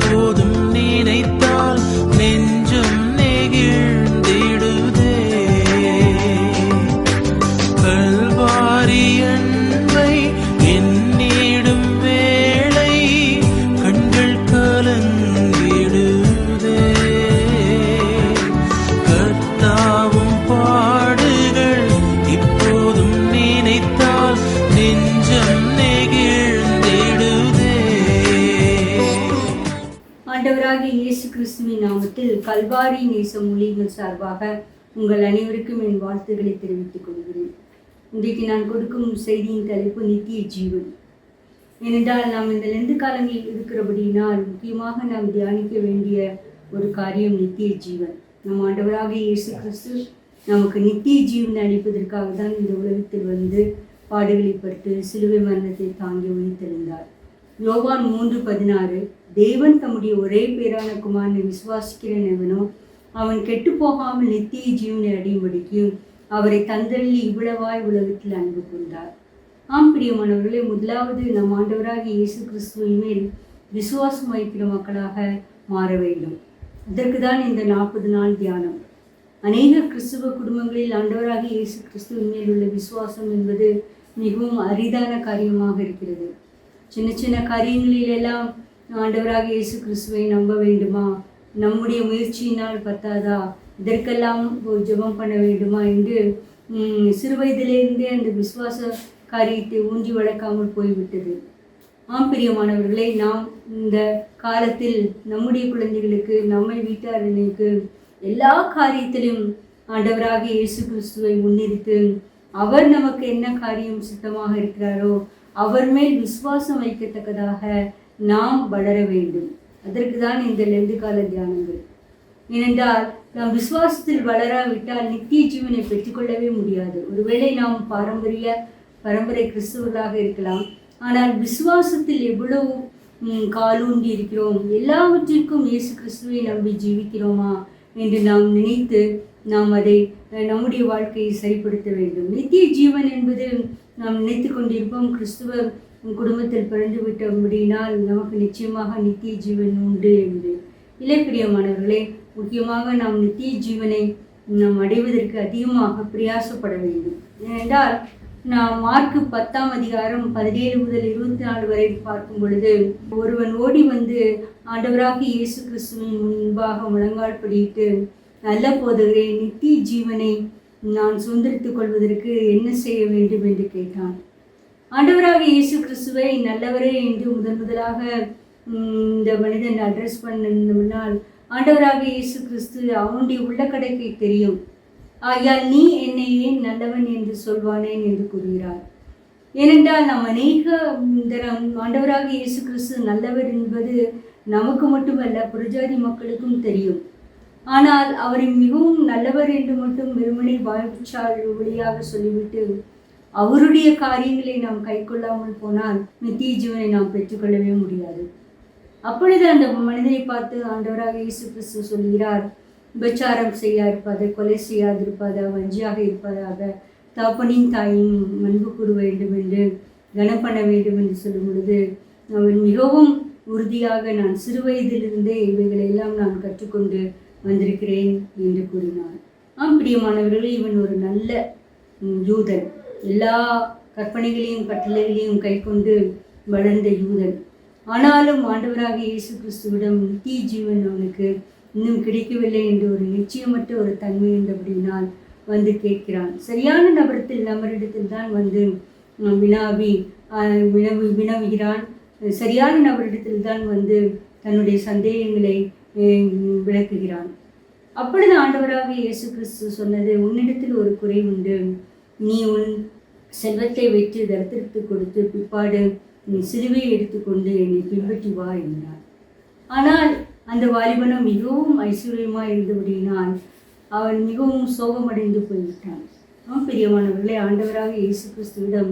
இப்போதும் நினைத்தால் நெஞ்சம் நெகிழ்ந்திடுதே. கல்வாரி அன்பை எண்ணிடும் வேளை கண்கள் கலங்கிடுதே. கர்த்தாவும் பாடுகள் இப்போதும் நினைத்தால் நெஞ்சம் நெகிழ்ந்திடுதே. ஆண்டவராகிய இயேசு கிறிஸ்துவின் நாமத்தில் கல்வாரி நேசம் ஊழியங்கள் சார்பாக உங்கள் அனைவருக்கும் என் வாழ்த்துக்களை தெரிவித்துக் கொள்கிறேன். இன்றைக்கு நான் கொடுக்கும் செய்தியின் தலைப்பு நித்திய ஜீவன். ஏனென்றால் நாம் இந்த லெந்து காலங்களில் இருக்கிறபடியினால் முக்கியமாக நாம் தியானிக்க வேண்டிய ஒரு காரியம் நித்திய ஜீவன். நம் ஆண்டவராகிய இயேசு கிறிஸ்து நமக்கு நித்திய ஜீவனை அளிப்பதற்காக தான் இந்த உலகத்தில் வந்து பாடுகளை பட்டு சிலுவை மரணத்தை தாங்கி உயிர்த்தெழுந்தார். யோவான் 3:16 தேவன் தம்முடைய ஒரே பேரான குமாரனை விசுவாசிக்கிறேன் எவனோ அவன் கெட்டு போகாமல் நித்திய ஜீவனை அடையும்படிக்கும் அவரை தந்தள்ளி இவ்வளவாய் உலகத்தில் அன்பு கொண்டார். ஆம் பிரியமானவர்களே, முதலாவது நம் ஆண்டவராகிய இயேசு கிறிஸ்துவின் மேல் விசுவாசம் வைக்கிற மக்களாக மாற வேண்டும். அதற்கு தான் இந்த 40 நாள் தியானம். அநேக கிறிஸ்துவ குடும்பங்களில் ஆண்டவராகிய இயேசு கிறிஸ்துவின் மேல் உள்ள விசுவாசம் என்பது மிகவும் அரிதான காரியமாக இருக்கிறது. சின்ன சின்ன காரியங்களிலெல்லாம் ஆண்டவராக இயேசு கிறிஸ்துவை நம்ப வேண்டுமா, நம்முடைய முயற்சியினால் பத்தாதா, இதற்கெல்லாம் ஜெபம் பண்ண வேண்டுமா என்று சிறு வயதிலிருந்தே அந்த விசுவாச காரியத்தை ஊன்றி வளர்க்காமல் போய்விட்டது. ஆம் பிரியமானவர்களே, நாம் இந்த காலத்தில் நம்முடைய குழந்தைகளுக்கு, நம்மை வீட்டாரனுக்கு எல்லா காரியத்திலும் ஆண்டவராக இயேசு கிறிஸ்துவை முன்னிறுத்து அவர் நமக்கு என்ன காரியம் சித்தமாக இருக்கிறாரோ அவர் மேல் விசுவாசம் வைக்கத்தக்கதாக நாம் வளர வேண்டும். அதற்கு தான் இந்த லெந்து கால தியானங்கள். ஏனென்றால் நாம் விசுவாசத்தில் வளராவிட்டால் நித்திய ஜீவனை பெற்றுக்கொள்ளவே முடியாது. ஒருவேளை நாம் பரம்பரை கிறிஸ்துவர்களாக இருக்கலாம், ஆனால் விசுவாசத்தில் எவ்வளவு காலூன்றி இருக்கிறோம், எல்லாவற்றிற்கும் இயேசு கிறிஸ்துவை நம்பி ஜீவிக்கிறோமா என்று நாம் நினைத்து நாம் அதை நம்முடைய வாழ்க்கையை சரிப்படுத்த வேண்டும். நித்திய ஜீவன் என்பது நாம் நினைத்து கொண்டிருப்போம், கிறிஸ்துவ குடும்பத்தில் பிறந்து விட்டபடியினால் நமக்கு நிச்சயமாக நித்திய ஜீவன் உண்டு என்று. இல்லை பிரியமானவர்களே, முக்கியமாக நாம் நித்திய ஜீவனை நாம் அடைவதற்கு அதிகமாக பிரயாசப்பட வேண்டும். ஏனென்றால் நாம் மார்க்கு 10:17 முதல் 24 வரை பார்க்கும் பொழுது, ஒருவன் ஓடி வந்து ஆண்டவராக இயேசு கிறிஸ்துவின் முன்பாக முழங்கால் படியிட்டு, நல்ல போதகரே, நித்திய ஜீவனை நான் சுதந்திரித்துக் கொள்வதற்கு என்ன செய்ய வேண்டும் என்று கேட்டான். ஆண்டவராக இயேசு கிறிஸ்துவை நல்லவரே என்று முதலாக இந்த மனிதன் அட்ரஸ் பண்ணால், ஆண்டவராக இயேசு கிறிஸ்து அவனுடைய உள்ளக்கடைக்கு தெரியும். ஆகையால் நீ என்னை ஏன் நல்லவன் என்று சொல்வானேன் என்று கூறுகிறார். ஏனென்றால் நாம் அநேக ஆண்டவராக இயேசு கிறிஸ்து நல்லவர் என்பது நமக்கு மட்டுமல்ல, புறஜாதி மக்களுக்கும் தெரியும். ஆனால் அவரை மிகவும் நல்லவர் என்று மட்டும் வெறுமனே வாய்ச்சால் வழியாக சொல்லிவிட்டு அவருடைய காரியங்களை நாம் கை கொள்ளாமல் போனால் நித்திய ஜீவனை நாம் பெற்றுக்கொள்ளவே முடியாது. அப்பொழுது அந்த மனிதனை பார்த்து ஆண்டவராக இயேசு கிறிஸ்து சொல்கிறார், விபச்சாரம் செய்யாதிருப்பது, கொலை செய்யாதிருப்பதா, வஞ்சியாக இருப்பதாக, தகப்பனின் தாயும் அன்பு கூற வேண்டும் என்று கனம் பண்ண வேண்டும் என்று சொல்லும் பொழுது அவன் மிகவும் உறுதியாக, நான் சிறு வயதிலிருந்தே இவைகளெல்லாம் நான் கற்றுக்கொண்டு வந்திருக்கிறேன் என்று கூறினார். ஆம் பிரியமானவர்களே, இவன் ஒரு நல்ல யூதன், எல்லா கற்பனைகளையும் கட்டளைகளையும் கை கொண்டு வளர்ந்த யூதன். ஆனாலும் ஆண்டவராக இயேசு கிறிஸ்துவிடம் நித்திய ஜீவன் அவனுக்கு இன்னும் கிடைக்கவில்லை என்று ஒரு நிச்சயமற்ற ஒரு தன்மை இருந்தபடினால் வந்து கேட்கிறான். சரியான நபரிடத்தில் தான் வந்து வினவுகிறான். சரியான நபரிடத்தில் தான் வந்து தன்னுடைய சந்தேகங்களை விளக்குகிறான். அப்பொழுது ஆண்டவராக இயேசு கிறிஸ்து சொன்னது, உன்னிடத்தில் ஒரு குறை உண்டு, நீ உன் செல்வத்தை வைத்து தரித்திரத்து கொடுத்து பிற்பாடு நீ சிலுவையை எடுத்துக்கொண்டு என்னை பின்பற்றி வா என்றார். ஆனால் அந்த வாலிபனம் மிகவும் ஐஸ்வர்யமாக இருந்தபடியினால் அவன் மிகவும் சோகமடைந்து போய்விட்டான். பிரியமானவர்களே, ஆண்டவராக இயேசு கிறிஸ்துவிடம்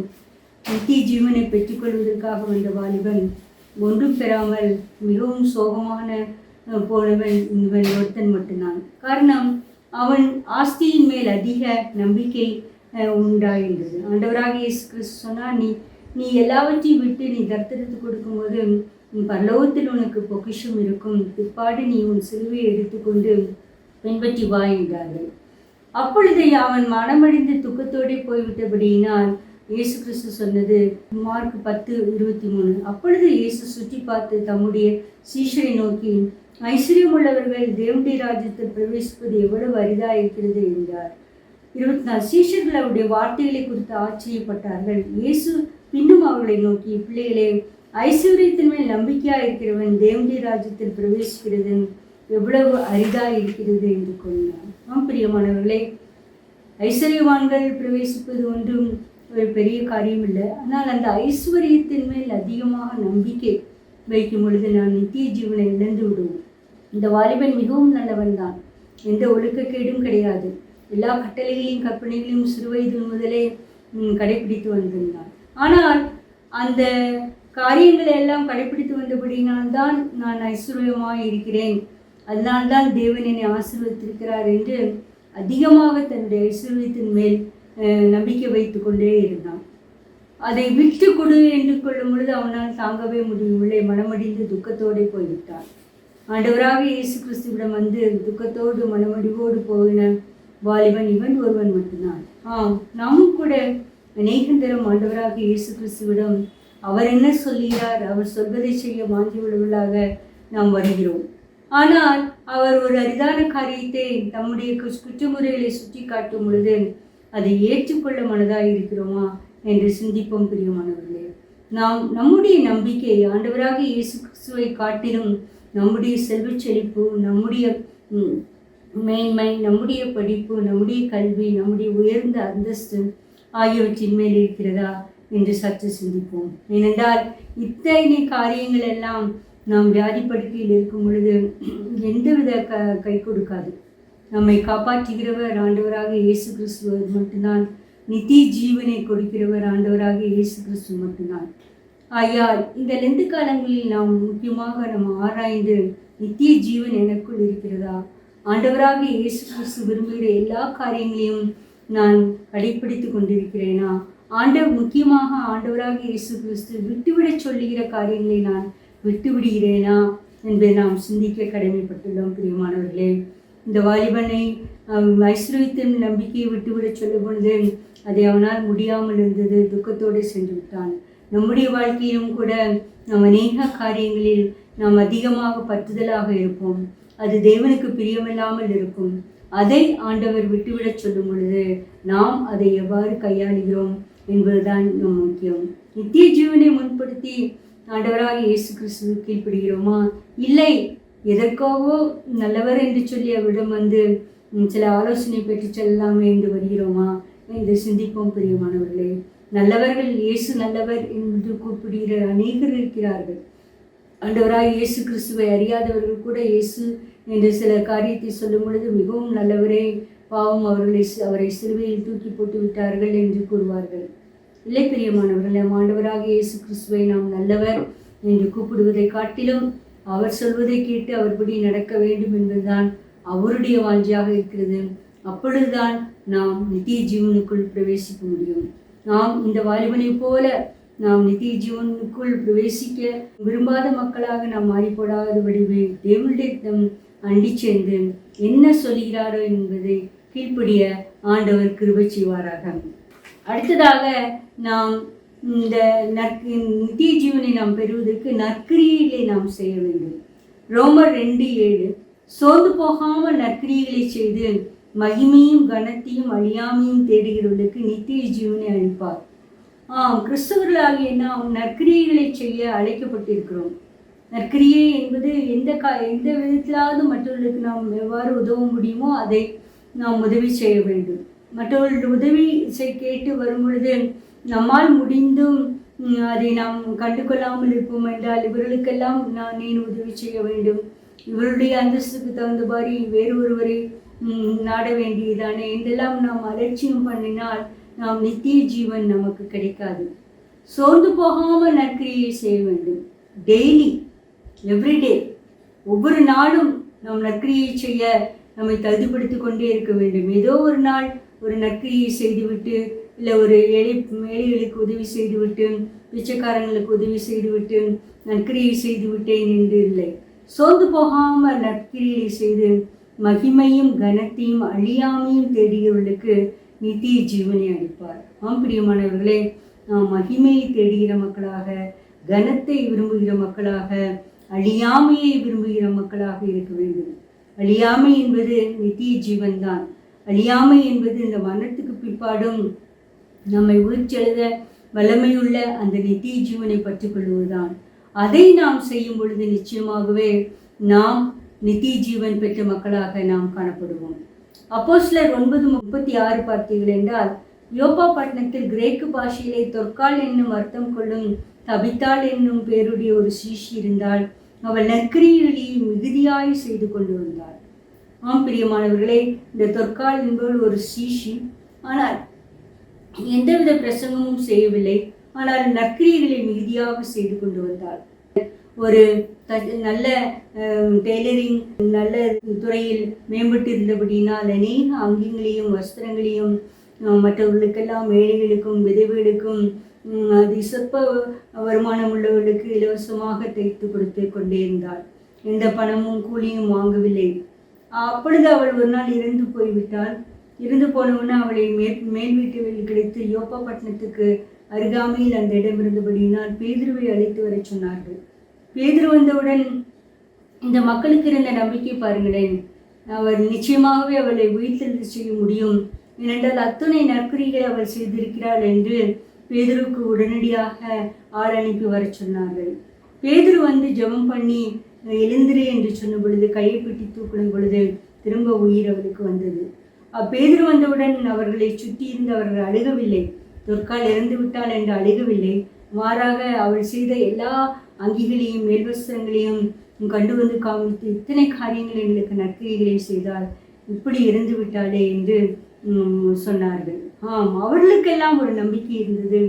நித்திய ஜீவனை பெற்றுக்கொள்வதற்காக வந்த வாலிபன் ஒன்றும் பெறாமல் மிகவும் சோகமான போனவன் இவன் ஒருத்தன் மட்டும்தான். காரணம், அவன் ஆஸ்தியின் மேல் அதிக நம்பிக்கை உண்டாகின்றது. ஆண்டவராக இயேசு கிறிஸ்து சொன்னால், நீ எல்லாவற்றையும் விட்டு நீ தரித்திரத்து கொடுக்கும்போது உன் பரலோகத்தில் உனக்கு பொக்கிஷம் இருக்கும், பிற்பாடு நீ உன் சிலுவையை எடுத்துக்கொண்டு பின்பற்றி வா என்றார்கள். அப்பொழுது அவன் மனமடிந்து துக்கத்தோடு போய்விட்டபடியினால் இயேசு கிறிஸ்து சொன்னது மார்க் 10:23. அப்பொழுது இயேசு சுற்றி பார்த்து தம்முடைய சீஷரை நோக்கி, ஐஸ்வர்யமுள்ளவர்கள் தேவனுடைய ராஜ்யத்தில் பிரவேசிப்பது எவ்வளவு அரிதாக இருக்கிறது என்றார். 24. சீஷர்கள் அவருடைய வார்த்தைகளை குறித்து ஆச்சரியப்பட்டார்கள். இயேசு பின்னும் அவர்களை நோக்கி, பிள்ளைகளே, ஐஸ்வர்யத்தின் மேல் நம்பிக்கையாக இருக்கிறவன் தேவனுடைய ராஜ்யத்தில் பிரவேசிக்கிறது எவ்வளவு அரிதாக இருக்கிறது என்று கூறினார். பிரியமானவர்களே, ஐஸ்வர்யவான்கள் பிரவேசிப்பது ஒன்றும் ஒரு பெரிய காரியம் இல்லை. ஆனால் அந்த ஐஸ்வர்யத்தின் மேல் அதிகமாக நம்பிக்கை வைக்கும் பொழுது நாம் நித்திய ஜீவனை இழந்து விடுவோம். இந்த வாலிபன் மிகவும் நல்லவன் தான், எந்த ஒழுக்கக்கேடும் கிடையாது. எல்லா கட்டளைகளையும் கற்பனைகளையும் சிறுவயது முதலே கடைபிடித்து வந்திருந்தான். ஆனால் அந்த காரியங்களை எல்லாம் கடைபிடித்து வந்தபடியினால்தான் நான் ஐஸ்வர்யமாக இருக்கிறேன், அதனால்தான் தேவன் என்னை ஆசீர்வதித்திருக்கிறார் என்று அதிகமாக தன்னுடைய ஐஸ்வர்யத்தின் மேல் நம்பிக்கை வைத்து கொண்டே இருந்தான். அதை விட்டு கொடு என்று கொள்ளும் பொழுது அவனால் தாங்கவே முடியவில்லை. மனமடிந்து துக்கத்தோடு போய்விட்டான். ஆண்டவராக இயேசு கிறிஸ்துவிடம் வந்து துக்கத்தோடு மனமடிவோடு போகின வாலிபன் இவன் ஒருவன் மட்டும்தான். நாமும் கூட அநேகந்தரம் ஆண்டவராக இயேசு கிறிஸ்துவிடம் அவர் என்ன சொல்கிறார், அவர் சொல்வதை செய்ய வாங்கி விடுவதாக நாம் வருகிறோம். ஆனால் அவர் ஒரு அரிதான காரியத்தை தம்முடைய குற்றமுறைகளை சுட்டி காட்டும் பொழுது அதை ஏற்றுக்கொள்ள மனதாக இருக்கிறோமா என்று சிந்திப்போம். பிரியமானவர்களே, நாம் நம்முடைய நம்பிக்கை ஆண்டவராக இயேசு கிறிஸ்துவை காட்டிலும் நம்முடைய செல்வச் செழிப்பு, நம்முடைய மேன்மை, நம்முடைய படிப்பு, நம்முடைய கல்வி, நம்முடைய உயர்ந்த அந்தஸ்து ஆகியவற்றின் மேல் இருக்கிறதா என்று சற்று சிந்திப்போம். ஏனென்றால் இத்தனை காரியங்கள் எல்லாம் நாம் வியாதிப்படுக்கையில் இருக்கும் பொழுது எந்தவித கை கொடுக்காது. நம்மை காப்பாற்றுகிறவர் ஆண்டவராக இயேசு கிறிஸ்து மட்டும்தான். நித்திய ஜீவனை கொடுக்கிறவர் ஆண்டவராக இயேசு கிறிஸ்து மட்டும்தான். ஆகையால் இந்த லெந்து காலங்களில் நாம் முக்கியமாக நம்ம ஆராய்ந்து நித்திய ஜீவன் எனக்குள் இருக்கிறதா, ஆண்டவராக இயேசு கிறிஸ்து விரும்புகிற எல்லா காரியங்களையும் நான் கடைப்பிடித்து கொண்டிருக்கிறேனா, முக்கியமாக ஆண்டவராக இயேசு கிறிஸ்து விட்டுவிடச் சொல்லுகிற காரியங்களை நான் விட்டுவிடுகிறேனா என்பதை நாம் சிந்திக்க கடமைப்பட்டுள்ளோம். பிரியமானவர்களே, இந்த வாலிபனை ஐஸ்வர்யத்தின் நம்பிக்கையை விட்டுவிடச் சொல்லும் பொழுது அதை அவனால் முடியாமல் இருந்தது. துக்கத்தோடு சென்று விட்டான். நம்முடைய வாழ்க்கையிலும் கூட நாம் அநேக காரியங்களில் நாம் அதிகமாக பற்றுதலாக இருப்போம். அது தேவனுக்கு பிரியமில்லாமல் இருக்கும். அதை ஆண்டவர் விட்டுவிடச் சொல்லும் பொழுது நாம் அதை எவ்வாறு கையாளுகிறோம் என்பதுதான் நம் முக்கியம். நித்திய ஜீவனை முன்படுத்தி ஆண்டவராக இயேசு கிறிஸ்து கீழ்ப்படுகிறோமா, இல்லை எதற்காகவோ நல்லவர் என்று சொல்லி அவரிடம் வந்து சில ஆலோசனை பெற்று செல்லாமே என்று வருகிறோமா என்று சிந்திப்போம். பிரியமானவர்களே, நல்லவர்கள் இயேசு நல்லவர் என்று கூப்பிடுகிற அநேகர் இருக்கிறார்கள். ஆண்டவராக இயேசு கிறிஸ்துவை அறியாதவர்கள் கூட இயேசு என்று சில காரியத்தை சொல்லும் பொழுது மிகவும் நல்லவரே, பாவம் அவரை சிலுவையில் தூக்கி போட்டு விட்டார்கள் என்று கூறுவார்கள். இல்லை பிரியமானவர்களே, ஆண்டவராக இயேசு கிறிஸ்துவை நாம் நல்லவர் என்று கூப்பிடுவதை காட்டிலும் அவர் சொல்வதை கேட்டு அவர்படி நடக்க வேண்டும் என்பதுதான் அவருடைய வாஞ்சியாக இருக்கிறது. அப்பொழுதுதான் நாம் நித்திய ஜீவனுக்குள் பிரவேசிக்க முடியும். நாம் இந்த வாலிபனை போல நாம் நித்திய ஜீவனுக்குள் பிரவேசிக்க விரும்பாத மக்களாக நாம் மாறிப்போடாதபடி தேவனுடைய அண்டி சேர்ந்து என்ன சொல்கிறாரோ என்பதை கீழ்ப்படிய ஆண்டவர் கிருபை செய்வாராக. அடுத்ததாக நாம் இந்த நித்திய ஜீவனை நாம் பெறுவதற்கு நற்கிரியைகளை நாம் செய்ய வேண்டும். ரோமர் 2:7 சோர்ந்து போகாமல் நற்கிரியைகளை செய்து மகிமையும் கனத்தையும் அழியாமையும் தேடுகிறவர்களுக்கு நித்திய ஜீவனை அளிப்பார். கிறிஸ்தவர்களாகிய நாம் நற்கிரியைகளை செய்ய அழைக்கப்பட்டிருக்கிறோம். நற்கிரியை என்பது எந்த விதத்திலாவது மற்றவர்களுக்கு நாம் எவ்வாறு உதவ முடியுமோ அதை நாம் உதவி செய்ய வேண்டும். மற்றவர்களுடைய உதவி கேட்டு வரும் பொழுது நம்மால் முடிந்தும் அதை நாம் கண்டு கொள்ளாமல் இருப்போம் என்றால் இவர்களுக்கெல்லாம் நான் ஏன் உதவி செய்ய வேண்டும், இவருடைய அந்தஸ்துக்கு தகுந்தபாரி வேறு ஒருவரை நாட வேண்டியதானே என்றெல்லாம் நாம் அலட்சியம் பண்ணினால் நாம் நித்திய ஜீவன் நமக்கு கிடைக்காது. சோர்ந்து போகாமல் நற்கிரியை செய்ய வேண்டும். டெய்லி எவ்ரிடே ஒவ்வொரு நாளும் நாம் நற்கிரியை செய்ய நம்மை தகுதிப்படுத்தி கொண்டே இருக்க வேண்டும். ஏதோ ஒரு நாள் ஒரு நற்கிரியை செய்துவிட்டு இல்லை ஒரு ஏழைகளுக்கு உதவி செய்துவிட்டு பிச்சைக்காரங்களுக்கு உதவி செய்துவிட்டு நற்கிரியை செய்து விட்டேன் என்று இல்லை. சோர்ந்து போகாமல் நற்கிரியை செய்து மகிமையும் கனத்தையும் அழியாமையும் தேடுகிறவர்களுக்கு நித்திய ஜீவனை அளிப்பார். பிரியமானவர்களே, நாம் மகிமையை தேடுகிற மக்களாக, கனத்தை விரும்புகிற மக்களாக, அழியாமையை விரும்புகிற மக்களாக இருக்க வேண்டும். அழியாமை என்பது நித்திய ஜீவன் தான். அழியாமை என்பது இந்த மரணத்துக்கு பிற்பாடும் நம்மை உயிர்ச்செழுத வல்லமையுள்ள அந்த நித்திய ஜீவனை பற்றி கொள்வதுதான். அதை நாம் செய்யும் பொழுது நிச்சயமாகவே நாம் நித்திய ஜீவன் பெற்ற மக்களாக நாம் காணப்படுவோம். அப்போஸ்தலர் 9:36 பார்த்தீர்கள் என்றால், யோப்பா பட்டணத்தில் கிரேக்கு பாஷையிலே தொற்கால் என்னும் அர்த்தம் கொள்ளும் தபித்தாள் என்னும் பேருடைய ஒரு சீஷி இருந்தால், அவள் நற்கிரியைகளை மிகுதியாய் செய்து கொண்டு வந்தாள். பிரியமானவர்களே, இந்த தொற்கால் என்பவள் ஒரு சீஷி. ஆனால் எந்தவித பிரசங்கமும் செய்யவில்லை. ஆனால் நற்கிரியைகளை மிகுதியாக செய்து கொண்டு வந்தாள். ஒரு நல்ல டெய்லரிங் நல்ல துறையில் மேம்பட்டு இருந்தபடினால் அநேக அங்கிங்களையும் வஸ்திரங்களையும் மற்றவர்களுக்கெல்லாம் ஏழைகளுக்கும் விதவைகளுக்கும் அது சொற்ப வருமானம் உள்ளவர்களுக்கு இலவசமாக தைத்து கொடுத்து கொண்டே இருந்தாள். எந்த பணமும் கூலியும் வாங்கவில்லை. அப்பொழுது அவள் ஒரு நாள் இறந்து போய்விட்டாள். இருந்து போனவுடனே அவளை மேல் வீட்டில் கிடைத்து யோப்பா பட்டணத்துக்கு அருகாமையில் அந்த இடம் இருந்தபடியினால் பேதுருவை அழைத்து வர சொன்னார்கள். பேதுரு வந்தவுடன் இந்த மக்களுக்கு இருந்த நம்பிக்கை பாருங்களேன். அவர் நிச்சயமாகவே அவளை உயிர்த்தெழுந்து செய்ய முடியும், ஏனென்றால் அத்துணை நற்கிரிகளை அவள் செய்திருக்கிறாள் என்று பேதுருக்கு உடனடியாக ஆள் அனுப்பி வர சொன்னார்கள். பேதுரு வந்து ஜெபம் பண்ணி எழுந்திரு என்று சொன்ன பொழுது, கையை பிட்டி தூக்கிடும் பொழுது திரும்ப உயிர் அவளுக்கு வந்தது. பேதுரு வந்தவுடன் அவர்களை சுற்றி இருந்து அவர்கள் அழுகவில்லை. தொற்கால் இறந்து விட்டாள் என்று அழுகவில்லை. மாறாக அவள் செய்த எல்லா அங்கிகளையும் மேல்வஸ்திரங்களையும் கண்டு வந்து காமித்து, இத்தனை காரியங்கள் எங்களுக்கு நற்கிரிகளை செய்தால் இப்படி இறந்து விட்டாளே என்று சொன்னார்கள். அவர்களுக்கெல்லாம் ஒரு நம்பிக்கை இருந்தது.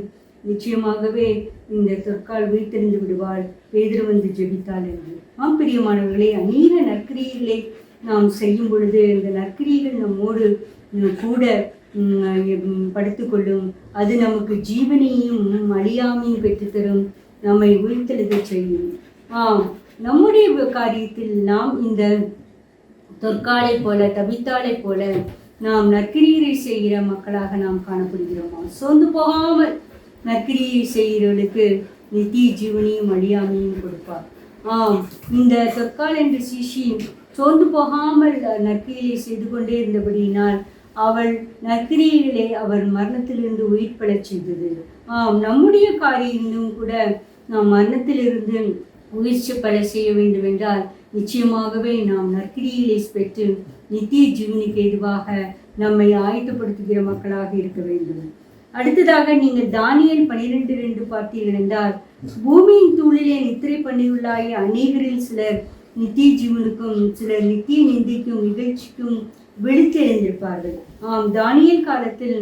நிச்சயமாகவே இந்த தொற்கால் உயிர்த்தெழுந்து விடுவாள், பேதுரு வந்து ஜெபித்தாள் என்று. பிரியமானவர்களே, அநேக நற்கிரிகளை நாம் செய்யும் பொழுது இந்த நற்கிரிகள் நம்மோடு கூட படுத்துக்கொள்ளும். அது நமக்கு ஜீவனையும் அழியாமையும் பெற்றுத்தரும், நம்மை உயிர்த்தெழுத செய்யும். நம்முடைய காரியத்தில் நாம் இந்த தொற்காலை போல தபித்தாளை போல நாம் நற்கிரியை செய்கிற மக்களாக நாம் காணப்படுகிறோமா? சோர்ந்து போகாமல் நற்கிரியை செய்கிறவர்களுக்கு நித்திய ஜீவனையும் அழியாமையும் கொடுப்பார். இந்த தொற்கால் என்ற சீஷி சோர்ந்து போகாமல் நற்கிரியை செய்து கொண்டே இருந்தபடியினால் அவள் நற்கிரிகளை அவர் மரணத்திலிருந்து உயிர் பெறச் செய்தது. நம்முடைய காரியங்களும் கூட நாம் மரணத்திலிருந்து உயிர்ச்சி பெற செய்ய வேண்டும் என்றால் நிச்சயமாகவே நாம் நற்கிரியை பெற்று நித்திய ஜீவனுக்கு எதுவாக நம்மை ஆயத்தப்படுத்துகிற மக்களாக இருக்க வேண்டும். அடுத்ததாக நீங்கள் தானியேல் 12:2 பார்த்தீர்கள் என்றால், பூமியின் தூளிலே நித்திரை பண்ணியுள்ளாய் அநேகரில் சிலர் நித்திய ஜீவனுக்கும் சிலர் நித்திய நிந்தைக்கும் இகழ்ச்சிக்கும் விழித்து எழுந்திருப்பார்கள். தானியேல் காலத்தில்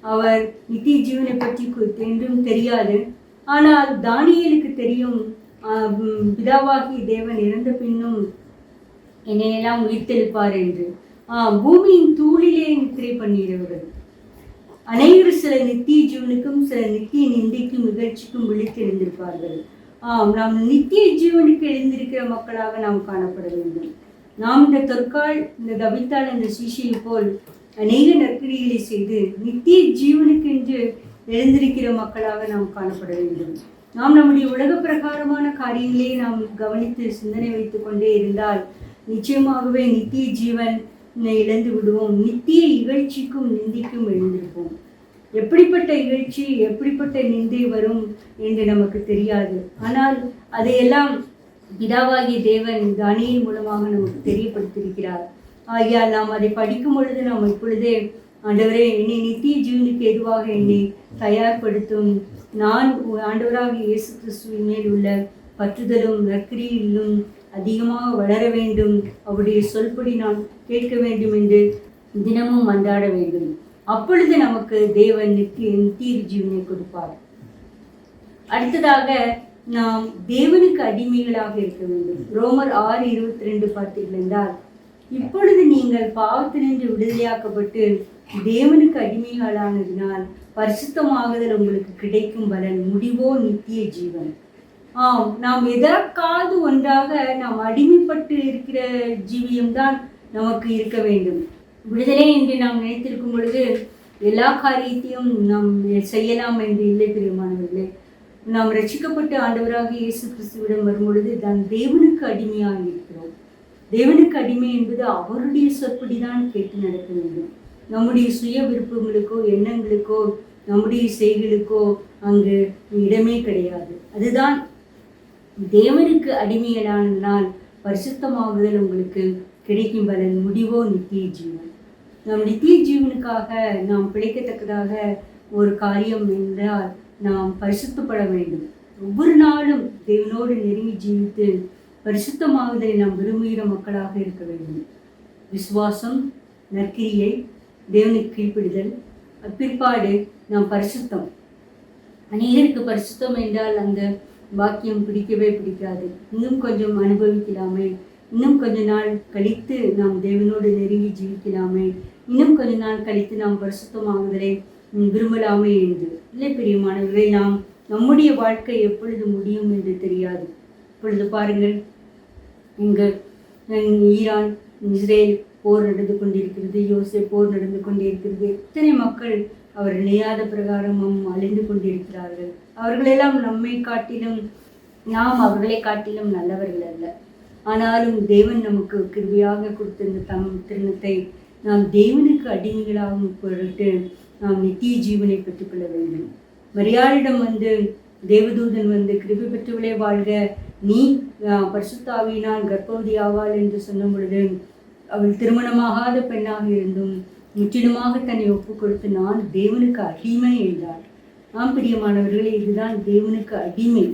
அவர் நித்திய ஜீவனை பற்றி என்றும் தெரியாது. ஆனால் தானியேலுக்கு தெரியும், பிதாவாகிய தேவன் இறந்த பின்னும் என்னையெல்லாம் உயிர்த்தெழுப்பார் என்று. பூமியின் தூளிலே நித்திரை பண்ணுகிறவர்கள் அனைவரும் சில நித்திய ஜீவனுக்கும் சில நித்திய நிந்தைக்கும் நிகழ்ச்சிக்கும் விழித்து எழுந்திருப்பார்கள். நாம் நித்திய ஜீவனுக்கு எழுந்திருக்கிற மக்களாக நாம் காணப்பட வேண்டும். நாம் இந்த தொற்கால் இந்த தபித்தாள் இந்த சீஷியை போல் அநேக நற்கிரிகளை செய்து நித்திய ஜீவனுக்கு என்று எழுந்திருக்கிற மக்களாக நாம் காணப்பட வேண்டும். நாம் நம்முடைய உலக பிரகாரமான காரியங்களே நாம் கவனித்து சிந்தனை வைத்து கொண்டே இருந்தால் நிச்சயமாகவே நித்திய ஜீவன் இழந்து விடுவோம். நித்திய இகழ்ச்சிக்கும் நிந்திக்கும் எழுந்திருப்போம். எப்படிப்பட்ட இகழ்ச்சி எப்படிப்பட்ட நிந்தை வரும் என்று நமக்கு தெரியாது. ஆனால் அதையெல்லாம் பிதாவாகிய தேவன் தானியேல் மூலமாக நமக்கு தெரியப்படுத்தியிருக்கிறார். ஆகையால் நாம் அதை படிக்கும் பொழுது நாம் இப்பொழுதே, ஆண்டவரே, என்னை நித்திய ஜீவனுக்கு எதுவாக என்னை தயார்படுத்தும், நான் ஆண்டவராக இயேசு கிறிஸ்துவின் மேல் உள்ள பற்றுதலும் நற்கிரியிலும் அதிகமாக வளர வேண்டும், அவருடைய சொல்படி நான் கேட்க வேண்டும் என்று தினமும் மன்றாட வேண்டும். அப்பொழுது நமக்கு தேவன் நித்திய ஜீவனை கொடுப்பார். அடுத்ததாக நாம் தேவனுக்கு அடிமைகளாக இருக்க வேண்டும். ரோமர் 6:22 பார்த்தீர்கள் என்றால், இப்பொழுது நீங்கள் பாவத்தினின்று விடுதலையாக்கப்பட்டு தேவனுக்கு அடிமைகளானதினால் பரிசுத்தமாகுதல் உங்களுக்கு கிடைக்கும் பலன் முடிவோ நித்திய ஜீவன். நாம் எதற்காவது ஒன்றாக நாம் அடிமைப்பட்டு இருக்கிற ஜீவியம்தான் நமக்கு இருக்க வேண்டும். விடுதலை என்று நாம் நினைத்திருக்கும் பொழுது எல்லா காரியத்தையும் நாம் செய்யலாம் என்று இல்லை பிரியமானவர்களே. நாம் ரட்சிக்கப்பட்டு ஆண்டவராக இயேசு கிறிஸ்துவிடம் வரும்பொழுது தான் தேவனுக்கு அடிமையாக இருக்கிறோம். தேவனுக்கு அடிமை என்பது அவருடைய சொற்படிதான் கேட்டு நடக்க வேண்டும். நம்முடைய சுய விருப்பங்களுக்கோ எண்ணங்களுக்கோ நம்முடைய செய்களுக்கோ அங்கு இடமே கிடையாது. அதுதான் தேவனுக்கு அடிமைகளானதினால் பரிசுத்தமாகுதல் உங்களுக்கு கிடைக்கும் பலன் முடிவோ நித்திய ஜீவன். நம் நித்திய ஜீவனுக்காக நாம் பிழைக்கத்தக்கதாக ஒரு காரியம் என்றால் நாம் பரிசுத்தப்பட வேண்டும். ஒவ்வொரு நாளும் தேவனோடு நெருங்கி ஜீவித்து பரிசுத்தமாகுதலை நாம் விரும்புகிற மக்களாக இருக்க வேண்டும். விசுவாசம், நற்கிரியை, தேவனுக்கு கீழ்ப்படிதல், பிற்பாடு நாம் பரிசுத்தம். அநேகருக்கு பரிசுத்தம் என்றால் அந்த வாக்கியம் பிடிக்கவே பிடிக்காது. இன்னும் கொஞ்சம் அனுபவிக்கலாமே, இன்னும் கொஞ்ச நாள் கழித்து நாம் தேவனோடு நெருங்கி ஜீவிக்கலாமே, இன்னும் கொஞ்ச நாள் கழித்து நாம் பரிசுத்தமாகுதலை விரும்பலாமே என்று. இல்லை பிரியமானவர்களே, நாம் நம்முடைய வாழ்க்கை எப்பொழுது முடியும் என்று தெரியாது. இப்பொழுது பாருங்கள், இங்கு ஈரான் இஸ்ரேல் போர் நடந்து கொண்டிருக்கிறது, யோசேப் போர் நடந்து கொண்டிருக்கிறது. எத்தனை மக்கள் அவர் நினையாத பிரகாரமும் அழிந்து கொண்டிருக்கிறார்கள். அவர்களெல்லாம் நம்மை காட்டிலும், நாம் அவர்களை காட்டிலும் நல்லவர்கள் அல்ல. ஆனாலும் தேவன் நமக்கு கிருபையாக கொடுத்த இந்த திருணத்தை நாம் தேவனுக்கு அடிமைகளாகும் பொருட்டு நாம் நித்திய ஜீவனை பெற்றுக்கொள்ள வேண்டும். மரியாளிடம் தேவதூதன் கிருபை பெற்றவளே வாழ்க, நீ பரிசுத்தாவியினால் கர்ப்பவதி ஆவாள் என்று சொன்ன பொழுது அவள் திருமணமாகாத பெண்ணாக இருந்தும் முற்றிலுமாக தன்னை ஒப்பு கொடுத்து நான் தேவனுக்கு அடிமை என்றாள். நாம் பிரியமானவர்களே, இதுதான் தேவனுக்கு அடிமை.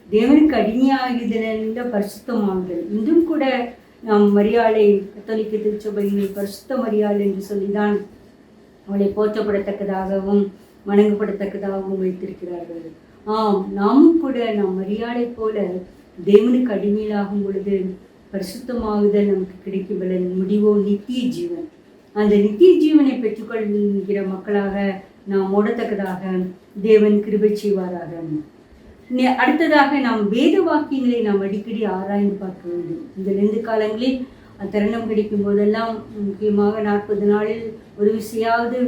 தேவனுக்கு அடிமையாகிதல பரிசுத்தமாகுதல். இன்றும் கூட நாம் மரியாளை கத்தோலிக்க திருச்சபையில் பரிசுத்த மரியாள் என்று சொல்லிதான் அவளை போற்றப்படத்தக்கதாகவும் வணங்கப்படத்தக்கதாகவும் வைத்திருக்கிறார்கள். நாமும் கூட நாம் மரியாதை போல தேவனுக்கு அடிமையிலாகும் பொழுது பரிசுத்தமாகுதல் நமக்கு கிடைக்கும் பலன் முடிவோ நித்திய ஜீவன். அந்த நித்திய ஜீவனை பெற்றுக்கொள்கிற மக்களாக நாம் ஓடத்தக்கதாக தேவன் கிருபை செய்வாராக. அடுத்ததாக நாம் வேத வாக்கியங்களை நாம் அடிக்கடி ஆராய்ந்து பார்க்க வேண்டும். இந்த 2 காலங்களில் தருணம் கிடைக்கும் போதெல்லாம், முக்கியமாக 40 நாளில் ஒரு விஷயாவது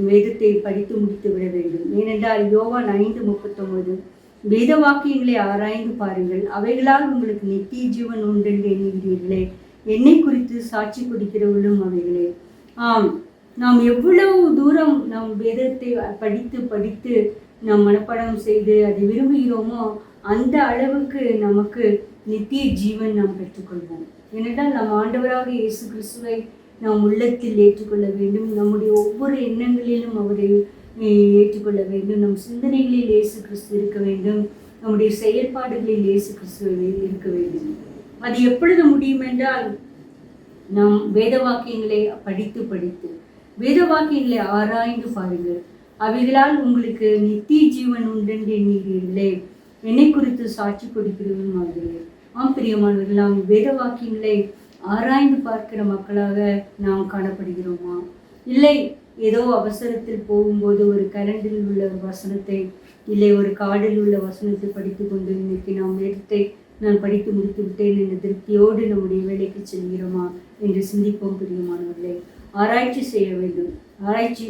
வேதத்தை படித்து முடித்து விட வேண்டும். ஏனென்றால் யோவான் 5:39 வேத வாக்கியங்களை ஆராய்ந்து பாருங்கள், அவைகளால் உங்களுக்கு நித்திய ஜீவன் உண்டென்று எண்ணுகிறீர்களே, என்னை குறித்து சாட்சி கொடுக்கிறவர்களும் அவைகளே. நாம் எவ்வளவு தூரம் நாம் வேதத்தை படித்து நாம் மனப்பாடம் செய்து அதை விரும்புகிறோமோ அந்த அளவுக்கு நமக்கு நித்திய ஜீவன் நாம் பெற்றுக்கொள்வோம். ஏனென்றால் நம் ஆண்டவராக இயேசு கிறிஸ்துவை நாம் உள்ளத்தில் ஏற்றுக்கொள்ள வேண்டும். நம்முடைய ஒவ்வொரு எண்ணங்களிலும் அவரை ஏற்றுக்கொள்ள வேண்டும். நம் சிந்தனைகளில் இயேசு கிறிஸ்து இருக்க வேண்டும். நம்முடைய செயல்பாடுகளில் இயேசு கிறிஸ்து இருக்க வேண்டும். அது எப்பொழுது முடியும் என்றால் நாம் வேத வாக்கியங்களை படித்து வேத வாக்கியங்களை ஆராய்ந்து பாருங்கள், அவைகளால் உங்களுக்கு நித்திய ஜீவன் உண்டென்று எண்ணுகிறீர்களே, என்னை குறித்து சாட்சி கொடுக்கிறவர்களும் அவர்களே. பிரியமானவர்கள், நாம் வேத வாக்கியங்களை ஆராய்ந்து பார்க்கிற மக்களாக நாம் காணப்படுகிறோமா? இல்லை, ஏதோ அவசரத்தில் போகும்போது ஒரு கலண்டில் உள்ள ஒரு வசனத்தை, இல்லை ஒரு காடில் உள்ள வசனத்தை படித்து கொண்டு இன்னைக்கு நாம் வேதத்தை நான் படித்து முடித்து விட்டேன் என்ற திருப்தியோடு நம்முடைய வேலைக்கு செல்கிறோமா என்று சிந்திப்போம். பிரியமானவர்களே, ஆராய்ச்சி செய்ய வேண்டும். ஆராய்ச்சி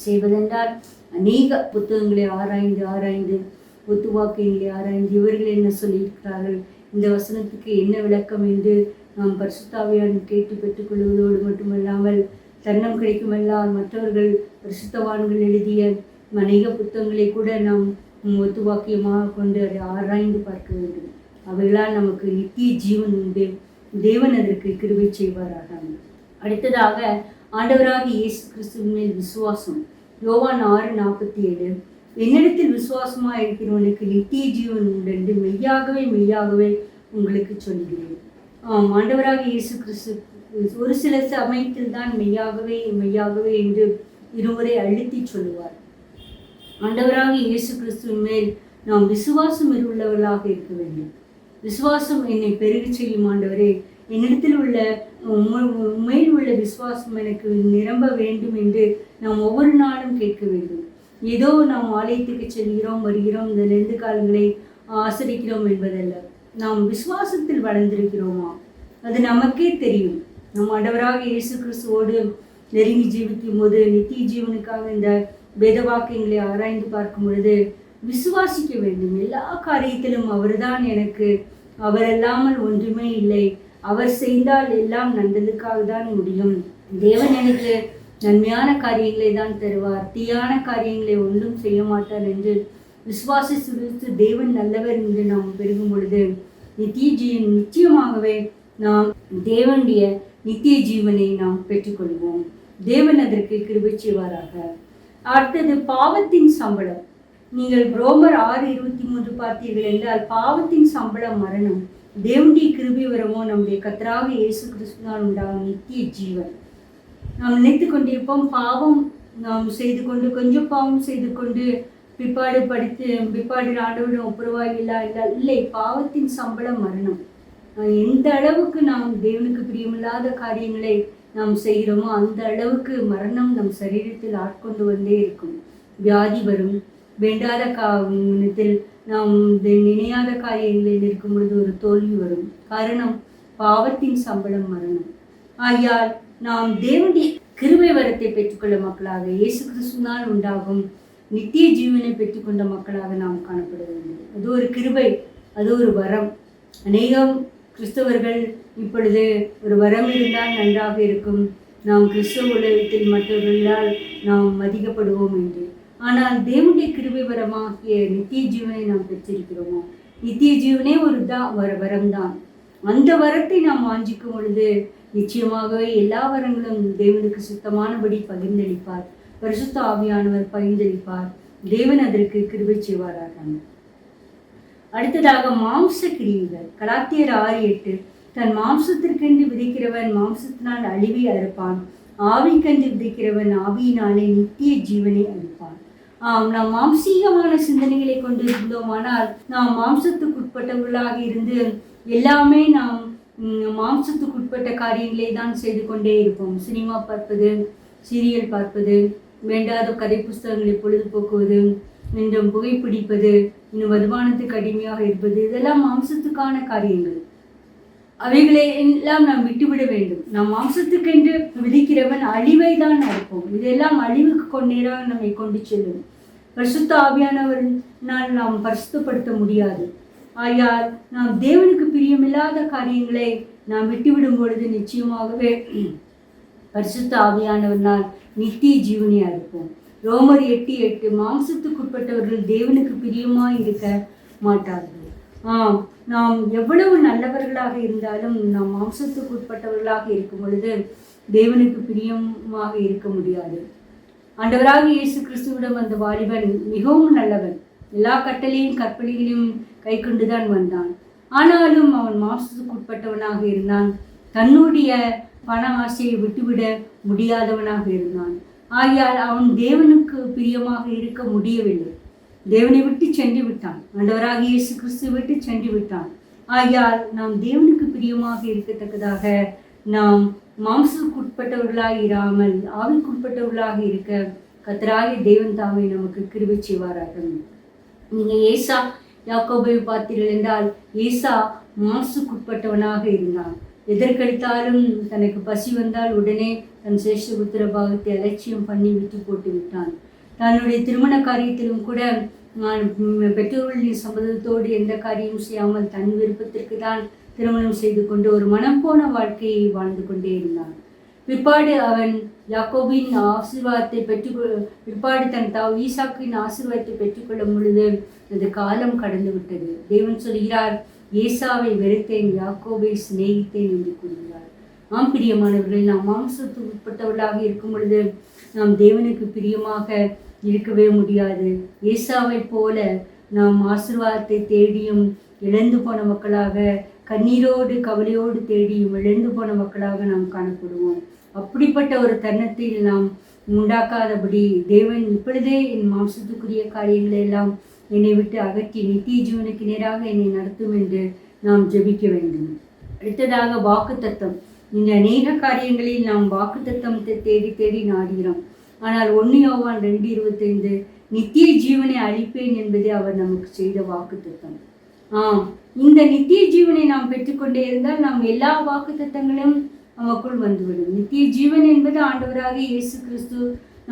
செய்வதென்றால் அநேக புத்தகங்களை ஆராய்ந்து ஒத்துவாக்கியங்களை ஆராய்ந்து இவர்கள் என்ன சொல்லியிருக்கிறார்கள், இந்த வசனத்துக்கு என்ன விளக்கம் என்று நாம் பரிசுத்தாவியான் கேட்டு பெற்றுக்கொள்வதோடு மட்டுமல்லாமல் தருணம் கிடைக்குமெல்லாம் மற்றவர்கள் பரிசுத்தவான்கள் எழுதிய அநேக புத்தகங்களை கூட நாம் ஒத்துவாக்கியமாக கொண்டு அதை ஆராய்ந்து பார்க்க வேண்டும். அவைகளால் நமக்கு நித்திய ஜீவன் உண்டு. தேவன் அதற்கு கிருபை செய்வாராக. அடுத்ததாக ஆண்டவராக இயேசு கிறிஸ்துவின் மேல் விசுவாசம். யோவான் 6:47 என்னிடத்தில் விசுவாசமாக இருக்கிறவனுக்கு நித்திய ஜீவன் உண்டு என்று மெய்யாகவே உங்களுக்கு சொல்கிறேன். ஆண்டவராக இயேசு கிறிஸ்து ஒரு சில சமயத்தில் தான் மெய்யாகவே என்று இருவரை அழுத்தி சொல்லுவார். ஆண்டவராக இயேசு கிறிஸ்துவின் மேல் நாம் விசுவாசம் உள்ளவர்களாக இருக்க வேண்டும். விசுவாசம் என்னை பெருக செய்யும் ஆண்டவரே, என்னிடத்தில் உள்ள உண்மையில் உள்ள விசுவாசம் எனக்கு நிரம்ப வேண்டும் என்று நாம் ஒவ்வொரு நாளும் கேட்க வேண்டும். ஏதோ நாம் ஆலயத்துக்கு செல்கிறோம், வருகிறோம், இந்த 2 காலங்களை ஆசரிக்கிறோம் என்பதல்ல. நாம் விசுவாசத்தில் வளர்ந்திருக்கிறோமா அது நமக்கே தெரியும். நம் ஆண்டவராக இயேசு கிறிஸ்துவோடு நெருங்கி ஜீவிக்கும் போது நித்திய ஜீவனுக்காக இந்த வேத வாக்கியங்களை ஆராய்ந்து பார்க்கும் பொழுது விசுவாசிக்க வேண்டும். எல்லா காரியத்திலும் அவர்தான் எனக்கு, அவர் அல்லாமல் ஒன்றுமே இல்லை, அவர் செய்தால் எல்லாம் நல்லதுக்காக தான் முடியும், தேவன் எனக்கு நன்மையான காரியங்களை தான் தருவார், தீயான காரியங்களை ஒன்றும் செய்ய மாட்டார் என்று விசுவாசித்து தேவன் நல்லவர் என்று நாம் பெருகும் பொழுது நிச்சயமாகவே நாம் தேவனுடைய நித்திய ஜீவனை நாம் பெற்றுக்கொள்வோம். தேவன் அதற்கு கிருபை செய்வாராக. அடுத்தது பாவத்தின் சம்பளம். நீங்கள் ரோமர் 6:23 பார்த்தீர்கள் என்றால் பாவத்தின் சம்பளம் மரணம், தேவனுடைய கிருபை வரமோ நம்முடைய கர்த்தராக இயேசு கிறிஸ்துவினால் உண்டாகும் நித்திய ஜீவன். நாம் நினைத்து கொண்டிருப்போம் பாவம் நாம் செய்து கொண்டு, கொஞ்சம் பாவம் செய்து கொண்டு பிற்பாடு ஆண்டவரிடம் ஒப்புரவாய் இல்லை. பாவத்தின் சம்பளம் மரணம். எந்த அளவுக்கு நாம் தேவனுக்கு பிரியமில்லாத காரியங்களை நாம் செய்கிறோமோ அந்த அளவுக்கு மரணம் நம் சரீரத்தில் ஆட்கொண்டு வந்தே இருக்கும். வியாதி வரும், வேண்டாத காரியத்தில் நாம் நினையாத காரியங்களில் இருக்கும் பொழுது ஒரு தோல்வி வரும். காரணம் பாவத்தின் சம்பளம் மரணம். ஆகையால் நாம் தேவனுடைய கிருபை வரத்தை பெற்றுக்கொள்ள மக்களாக, இயேசு கிறிஸ்துவினால் உண்டாகும் நித்திய ஜீவனை பெற்றுக்கொண்ட மக்களாக நாம் காணப்பட வேண்டும். அது ஒரு கிருபை, அது ஒரு வரம். அநேகம் கிறிஸ்தவர்கள் இப்பொழுது ஒரு வரம் இருந்தால் நன்றாக இருக்கும், நாம் கிறிஸ்தவ உலகத்தில் மற்றவர்களால் நாம் மதிக்கப்படுவோம் என்று. ஆனால் தேவனுடைய கிருபை வரமாகிய நித்திய ஜீவனை நாம் பெற்றிருக்கிறோமோ? நித்திய ஜீவனே ஒரு வரம்தான். அந்த வரத்தை நாம் வாஞ்சிக்கும் பொழுது நிச்சயமாகவே எல்லா வரங்களும் தேவனுக்கு சுத்தமானபடி பகிர்ந்தளிப்பார். பரிசுத்த ஆவியானவர் பகிர்ந்தளிப்பார். தேவன் அதற்கு கிருபை செய்வாராக. அடுத்ததாக மாம்ச கிரியைகள். கலாத்தியர் 6:8 தன் மாம்சத்திற்கென்று விதைக்கிறவன் மாம்சத்தினால் அழிவை அறுப்பான், ஆவிக்கென்று விதைக்கிறவன் ஆவியினாலே நித்திய ஜீவனை அளிப்பான். நாம் மாம்சீகமான சிந்தனைகளை கொண்டு இருந்தோமானால் நாம் மாம்சத்துக்குட்பட்டவர்களாக இருந்து எல்லாமே நாம் மாம்சத்துக்குட்பட்ட காரியங்களை தான் செய்து கொண்டே இருப்போம். சினிமா பார்ப்பது, சீரியல் பார்ப்பது, வேண்டாத கதை புஸ்தகங்களை பொழுதுபோக்குவது, இன்னும் புகைப்பிடிப்பது, இன்னும் வருமானத்துக்கு அடிமையாக இருப்பது, இதெல்லாம் மாம்சத்துக்கான காரியங்கள். அவைகளை எல்லாம் நாம் விட்டுவிட வேண்டும். நாம் மாம்சத்துக்கென்று விதிக்கிறவன் அழிவை தான் அறுப்போம். இதெல்லாம் அழிவுக்கு கொண்டேராக நம்மை கொண்டு செல்லும். பரிசுத்த ஆவியானவரினால் நாம் பரிசுத்தப்படுத்த முடியாது. ஆகையால் நாம் தேவனுக்கு பிரியமில்லாத காரியங்களை நாம் விட்டுவிடும் பொழுது நிச்சயமாகவே பரிசுத்த ஆவியானவரினால் நித்திய ஜீவனை அறுப்போம். ரோமர் 8:8 மாம்சத்துக்குட்பட்டவர்கள் தேவனுக்கு பிரியமாய் இருக்க மாட்டார்கள். நாம் எவ்வளவு நல்லவர்களாக இருந்தாலும் நாம் மாம்சத்துக்குட்பட்டவர்களாக இருக்கும் பொழுது தேவனுக்கு பிரியமாக இருக்க முடியாது. ஆண்டவராக இயேசு கிறிஸ்துவிடம் அந்த வாலிபன் மிகவும் நல்லவன், எல்லா கட்டளையும் கற்பனைகளையும் கை கொண்டுதான் வந்தான். ஆனாலும் அவன் மாம்சத்துக்குட்பட்டவனாக இருந்தான். தன்னுடைய பண ஆசையை விட்டுவிட முடியாதவனாக இருந்தான். ஆகையால் அவன் தேவனுக்கு பிரியமாக இருக்க முடியவில்லை. தேவனை விட்டு சென்று விட்டான். ஆண்டவராக இயேசு கிறிஸ்து விட்டு சென்று விட்டான். ஆகையால் நாம் தேவனுக்கு பிரியமாக இருக்கத்தக்கதாக நாம் மாம்சத்துக்குட்பட்டவர்களாக இராமல் ஆவிக்குட்பட்டவர்களாக இருக்க கர்த்தராகிய தேவன் தாமே நமக்கு கிருபை செய்வாராக. நீங்கள் ஏசா யாக்கோபை பார்த்தீர்கள் என்றால் ஏசா மாம்சத்துக்குட்பட்டவனாக இருந்தான். எதற்கெடுத்தாலும் தனக்கு பசி வந்தால் உடனே தன் சேஷ்ட புத்திர பாகத்தை அலட்சியம் பண்ணி விட்டு போட்டு விட்டான். தன்னுடைய திருமண காரியத்திலும் கூட பெற்றோர்களின் சம்மதத்தோடு எந்த காரியமும் செய்யாமல் தன் விருப்பத்திற்கு தான் திருமணம் செய்து கொண்டு ஒரு மனம் போன வாழ்க்கையை வாழ்ந்து கொண்டே இருந்தான். பிற்பாடு அவன் யாக்கோபின் ஆசீர்வாதத்தை பிற்பாடு தன் ஈசாக்கின் ஆசீர்வாதத்தை பெற்றுக்கொள்ளும் பொழுது அது காலம் கடந்து விட்டது. தேவன் சொல்கிறார், ஏசாவை வெறுத்தேன், யாக்கோபை சிநேகித்தேன் என்று கூறுகிறார். நாம் பிரியமானவர்கள், நாம் மாம்சத்துக்கு உட்பட்டவர்களாக இருக்கும் பொழுது நாம் தேவனுக்கு பிரியமாக இருக்கவே முடியாது. ஏசாவை போல நாம் ஆசீர்வாதத்தை தேடியும் இழந்து போன மக்களாக, கண்ணீரோடு கவலையோடு தேடியும் இழந்து போன மக்களாக நாம் காணப்படுவோம். அப்படிப்பட்ட ஒரு தருணத்தில் நாம் உண்டாக்காதபடி தேவன் இப்பொழுதே என் மாம்சத்துக்குரிய காரியங்களை எல்லாம் என்னை விட்டு அகற்றி நித்திய ஜீவனுக்கு நேராக என்னை நடத்தும் என்று நாம் ஜெபிக்க வேண்டும். அடுத்ததாக வாக்குத்தத்தம். இந்த அநேக காரியங்களில் நாம் வாக்குத்தத்தத்தை தேடி தேடி நாடுகிறோம். ஆனால் 1 யோவான் 2:25 நித்திய ஜீவனை அளிப்பேன் என்பதே அவர் நமக்கு செய்த வாக்குத்தத்தம். இந்த நித்திய ஜீவனை நாம் பெற்றுக்கொண்டே இருந்தால் நாம் எல்லா வாக்குத்தத்தங்களும் நமக்குள் வந்துவிடும். நித்திய ஜீவன் என்பது ஆண்டவராக இயேசு கிறிஸ்து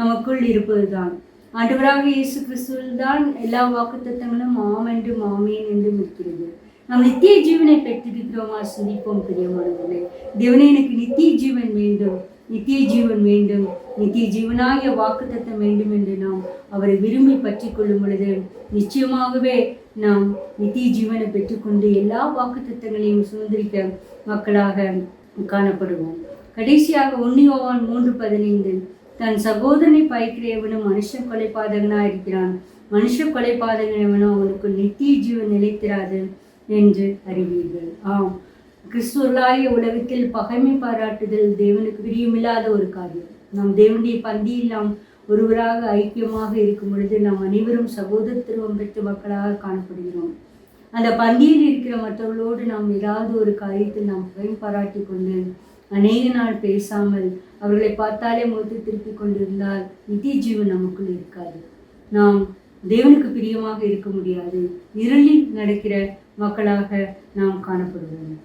நமக்குள் இருப்பதுதான். ஆண்டவராக இயேசு கிறிஸ்துவில் தான் எல்லா வாக்குத்தத்தங்களும் ஆம் என்றும் ஆமேன் என்றும் இருக்கிறது. நாம் நித்திய ஜீவனை பெற்றிருக்கிறோமா? சிந்திப்போம் பிரியமானவர்களே. தேவனே, எனக்கு நித்திய ஜீவன் வேண்டும், நித்திய ஜீவன் வேண்டும், நித்திய ஜீவனாகிய வாக்குத்தத்தம் வேண்டும் என்று நாம் அவரை விரும்பி பற்றி கொள்ளும் பொழுது நிச்சயமாகவே நாம் நித்திய ஜீவனை பெற்றுக்கொண்டு எல்லா வாக்குத்தத்தங்களையும் சுதந்திரிக்க மக்களாக காணப்படுவோம். கடைசியாக 1 யோவான் 3:15 தன் சகோதரனை பகைக்கிற எவனும் மனுஷ கொலைபாதகனாக இருக்கிறான், மனுஷ கொலைபாதகன் எவனோ அவனுக்கு நித்திய ஜீவன் நிலைத்திராது என்று அறிவீர்கள். கிறிஸ்துவர்களாகிய உலகத்தில் பகைமை பாராட்டுதல் தேவனுக்கு பிரியமில்லாத ஒரு காரியம். நாம் தேவனுடைய பந்தியில் நாம் ஒருவராக ஐக்கியமாக இருக்கும் பொழுது நாம் அனைவரும் சகோதரத்துவம் பெற்ற மக்களாக காணப்படுகிறோம். அந்த பந்தியில் இருக்கிற மற்றவர்களோடு நாம் ஏதாவது ஒரு காரியத்தில் நாம் பகைமை பாராட்டி கொண்டு அநேக நாள் பேசாமல் அவர்களை பார்த்தாலே முகத்தை திருப்பி கொண்டிருந்தால் நித்திய ஜீவன் நமக்குள் இருக்காது. நாம் தேவனுக்கு பிரியமாக இருக்க முடியாது. இருளில் நடக்கிற மக்களாக நாம் காணப்படுவோம்.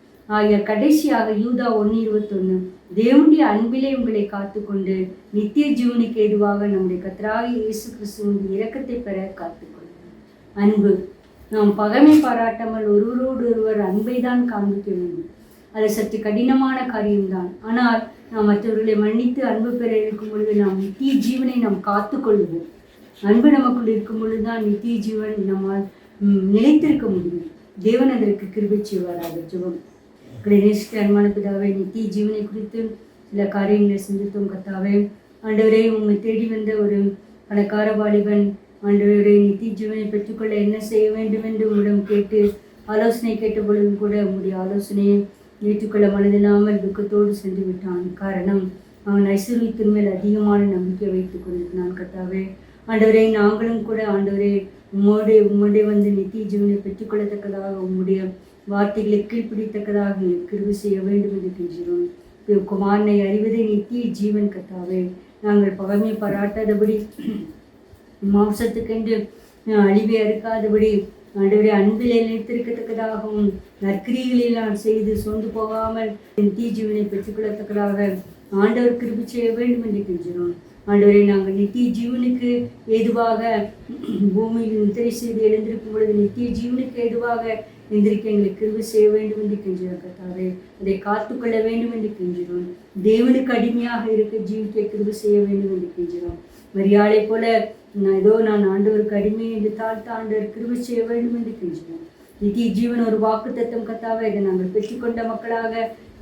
கடைசியாக யூதா 1:21 தேவனுடைய அன்பிலே உங்களை காத்துக்கொண்டு நித்திய ஜீவனுக்கு ஏதுவாக நம்முடைய கர்த்தராகிய இயேசு கிறிஸ்துவின் இரக்கத்தை பெற காத்துக்கொள்ளும். அன்பு. நாம் பகைமை பாராட்டாமல் ஒருவரோடு ஒருவர் அன்பை தான் காண்பிக்க வேண்டும். அது சற்று கடினமான காரியம்தான். ஆனால் நாம் மற்றவர்களை மன்னித்து அன்பு பெற இருக்கும் பொழுது நாம் நித்திய ஜீவனை நாம் காத்துக்கொள்வோம். அன்பு நமக்குள் இருக்கும் பொழுதுதான் நித்திய ஜீவன் நம்மால் நிலைத்திருக்க முடியும். தேவன் அதற்கு கிருபை செய்வாராக. ஜெபம். அன்பான பிதாவே, நித்திய ஜீவனை குறித்து சில காரியங்களை சிந்தித்தோம் கர்த்தாவே. ஆண்டவரே, உங்களை தேடி வந்த ஒரு பணக்கார வாலிபன் ஆண்டவரே நித்திய ஜீவனை பெற்றுக்கொள்ள என்ன செய்ய வேண்டும் என்று உங்களிடம் கேட்டு ஆலோசனை கேட்ட பொழுதும் கூட உங்களுடைய ஆலோசனையை ஏற்றுக்கொள்ள மனதில்லாமல் துக்கத்தோடு சென்று விட்டான். காரணம், அவன் ஐஸ்வர்யத்தின் மேல் அதிகமான நம்பிக்கை வைத்துக் கொண்டிருந்தான் கர்த்தாவே. ஆண்டவரே, நாங்களும் கூட ஆண்டவரே உம்மோடே வந்து நித்திய ஜீவனை பெற்றுக்கொள்ளத்தக்கதாக உம்முடைய வார்த்தைகளை கீழ்ப்பிடித்தக்கதாக கிருபை செய்ய வேண்டும் என்று கெஞ்சிறோம். குமாரனை அறிவதே நித்திய ஜீவன் கர்த்தாவே. நாங்கள் பகைமை பாராட்டாதபடி மாம்சத்துக்கென்று அழிவை அறுக்காதபடி ஆண்டவரே அன்பில் நிலைத்திருக்கத்தக்கதாகவும் நற்கிரிகளில் நான் செய்து சோர்ந்து போகாமல் நித்திய ஜீவனை பெற்றுக்கொள்ளத்தக்கதாக ஆண்டவர் கிருபை செய்ய வேண்டும் என்று கெஞ்சிறோம். ஆண்டவரே, நாங்கள் நித்திய ஜீவனுக்கு ஏதுவாக பூமியில் நித்திரை செய்து எழுந்திருக்கும் பொழுது நித்திய ஜீவனுக்கு ஏதுவாக எந்திரிக்க எங்களுக்கு கிருபை செய்ய வேண்டும் என்று கெஞ்சிறோம் கர்த்தாவே. அதை காத்துக்கொள்ள வேண்டும் என்று கெஞ்சிறோம். தேவனுக்கு அடிமையாக இருக்க ஜீவிக்க கிருபை செய்ய வேண்டும் என்று கெஞ்சிறோம். மரியாதை போல நான் ஆண்டவருக்கு அடிமை என்று தாழ்த்த ஆண்டவர் கிருபை செய்ய வேண்டும் என்று கெஞ்சிறோம். நித்திய ஜீவன் ஒரு வாக்குத்தத்தம் கர்த்தாவே. இதை நாங்கள் பெற்றுக்கொண்ட மக்களாக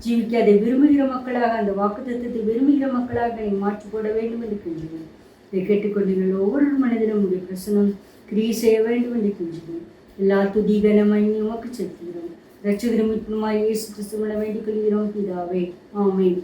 ஜீவிக்க அதை விரும்புகிற மக்களாக, அந்த வாக்குத்தத்தத்தை விரும்புகிற மக்களாக அதை மாற்றி போட வேண்டும் என்று கெஞ்சிறோம். இதை கேட்டுக்கொண்டீர்கள் ஒவ்வொரு மனிதனும் உடைய பிரசனம் கிரியை செய்ய வேண்டும் என்று கெஞ்சிறோம். எல்லா துதி கனமாய் உமக்கு செலுத்துகிறோம். இரட்சகரும் மீட்புமாய் இயேசு கிறிஸ்துவிடம் வேண்டிக் கொள்கிறோம் பிதாவே. ஆமென்.